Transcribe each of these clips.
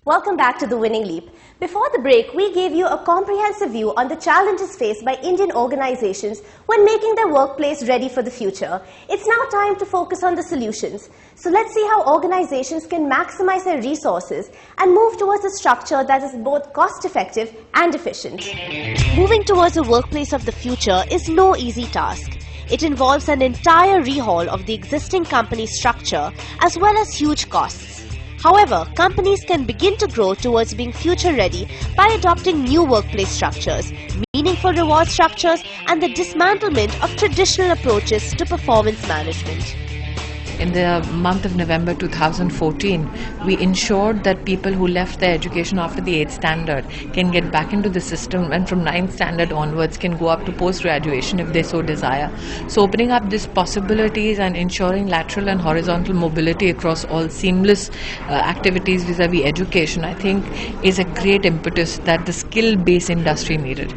Welcome back to The Winning Leap. Before the break, we gave you a comprehensive view on the challenges faced by Indian organizations when making their workplace ready for the future. It's now time to focus on the solutions. So let's see how organizations can maximize their resources and move towards a structure that is both cost-effective and efficient. Moving towards a workplace of the future is no easy task. It involves an entire rehaul of the existing company structure as well as huge costs. However, companies can begin to grow towards being future-ready by adopting new workplace structures, meaningful reward structures, and the dismantlement of traditional approaches to performance management. In the month of November 2014, we ensured that people who left their education after the 8th standard can get back into the system, and from 9th standard onwards can go up to post-graduation if they so desire. So opening up these possibilities and ensuring lateral and horizontal mobility across all seamless activities vis-a-vis education, I think, is a great impetus that the skill-based industry needed.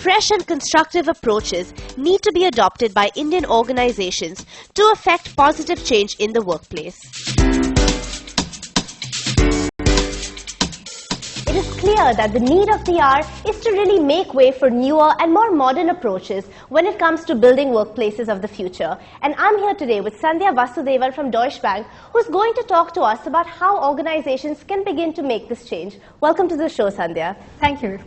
Fresh and constructive approaches need to be adopted by Indian organizations to effect positive change in the workplace. It is clear that the need of the hour is to really make way for newer and more modern approaches when it comes to building workplaces of the future. And I'm here today with Sandhya Vasudevan from Deutsche Bank, who's going to talk to us about how organizations can begin to make this change. Welcome to the show, Sandhya. Thank you.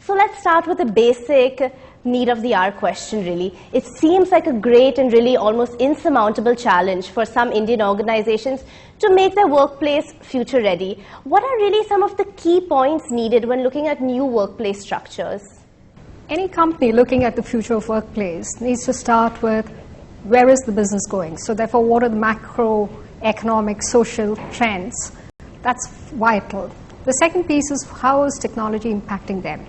So let's start with a basic need of the hour question, really. It seems like a great and really almost insurmountable challenge for some Indian organizations to make their workplace future ready. What are really some of the key points needed when looking at new workplace structures? Any company looking at the future of workplace needs to start with where is the business going. So therefore, what are the macroeconomic, social trends? That's vital. The second piece is how is technology impacting them?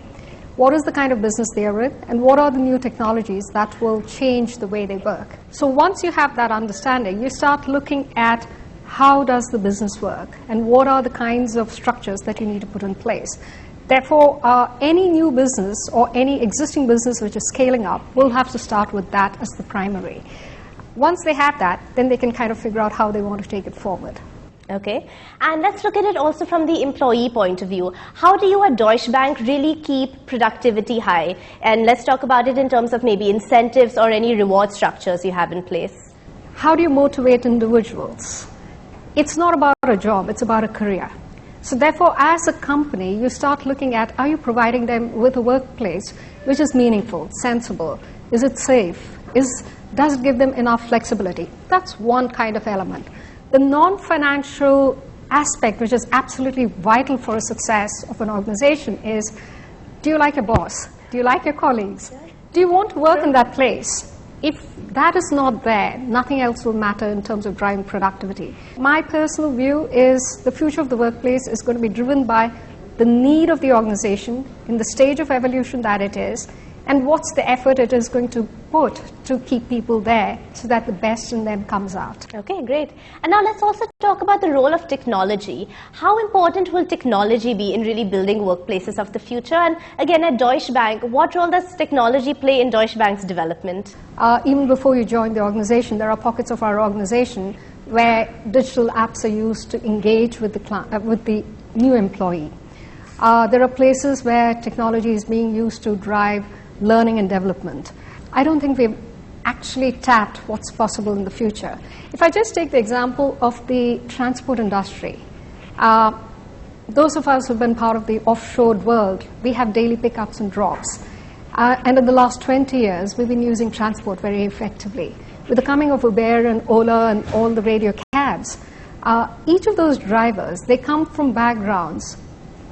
What is the kind of business they are in, and what are the new technologies that will change the way they work? So once you have that understanding, you start looking at how does the business work and what are the kinds of structures that you need to put in place. Therefore, any new business or any existing business which is scaling up will have to start with that as the primary. Once they have that, then they can kind of figure out how they want to take it forward. Okay, and let's look at it also from the employee point of view. How do you at Deutsche Bank really keep productivity high? And let's talk about it in terms of maybe incentives or any reward structures you have in place. How do you motivate individuals? It's not about a job, it's about a career. So therefore, as a company, you start looking at, are you providing them with a workplace which is meaningful, sensible? Is it safe? Does it give them enough flexibility? That's one kind of element. The non-financial aspect, which is absolutely vital for a success of an organization, is, do you like your boss? Do you like your colleagues? Do you want to work in that place? If that is not there, nothing else will matter in terms of driving productivity. My personal view is the future of the workplace is going to be driven by the need of the organization in the stage of evolution that it is, and what's the effort it is going to put to keep people there so that the best in them comes out. Okay, great. And now let's also talk about the role of technology. How important will technology be in really building workplaces of the future? And again, at Deutsche Bank, what role does technology play in Deutsche Bank's development? Even before you join the organization, there are pockets of our organization where digital apps are used to engage with the new employee. There are places where technology is being used to drive learning and development. I don't think we've actually tapped what's possible in the future. If I just take the example of the transport industry, those of us who've been part of the offshored world, we have daily pickups and drops. And in the last 20 years, we've been using transport very effectively. With the coming of Uber and Ola and all the radio cabs, each of those drivers, they come from backgrounds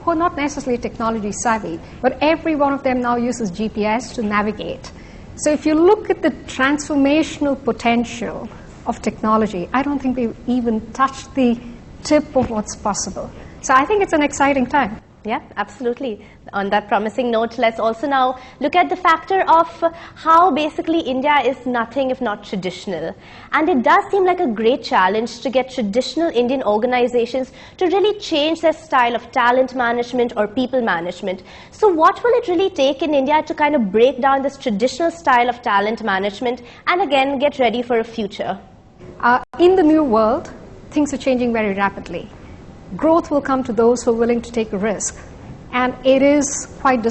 who are not necessarily technology savvy, but every one of them now uses GPS to navigate. So if you look at the transformational potential of technology, I don't think we've even touched the tip of what's possible. So I think it's an exciting time. Yeah, absolutely. On that promising note, let's also now look at the factor of how basically India is nothing if not traditional. And it does seem like a great challenge to get traditional Indian organizations to really change their style of talent management or people management. So what will it really take in India to kind of break down this traditional style of talent management and again get ready for a future? In the new world, things are changing very rapidly. Growth will come to those who are willing to take a risk, and it is quite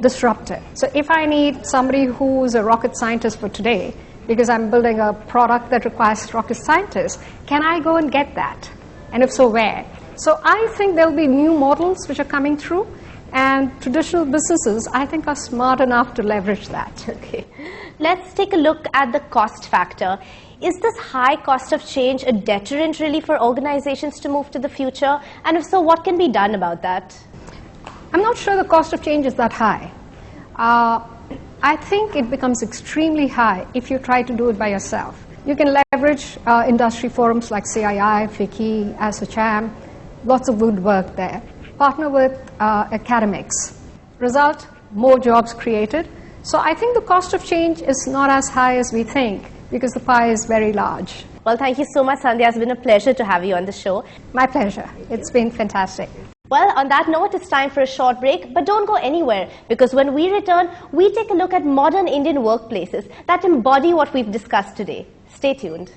disruptive. So if I need somebody who's a rocket scientist for today, because I'm building a product that requires rocket scientists, can I go and get that? And if so, where? So I think there will be new models which are coming through, and traditional businesses, I think, are smart enough to leverage that. Okay. Let's take a look at the cost factor. Is this high cost of change a deterrent really for organizations to move to the future? And if so, what can be done about that? I'm not sure the cost of change is that high. I think it becomes extremely high if you try to do it by yourself. You can leverage industry forums like CII, FICCI, ASSOCHAM, lots of good work there. Partner with academics. Result, more jobs created. So I think the cost of change is not as high as we think, because the pie is very large. Well, thank you so much, Sandhya. It's been a pleasure to have you on the show. My pleasure. It's been fantastic. Well, on that note, it's time for a short break, but don't go anywhere, because when we return, we take a look at modern Indian workplaces that embody what we've discussed today. Stay tuned.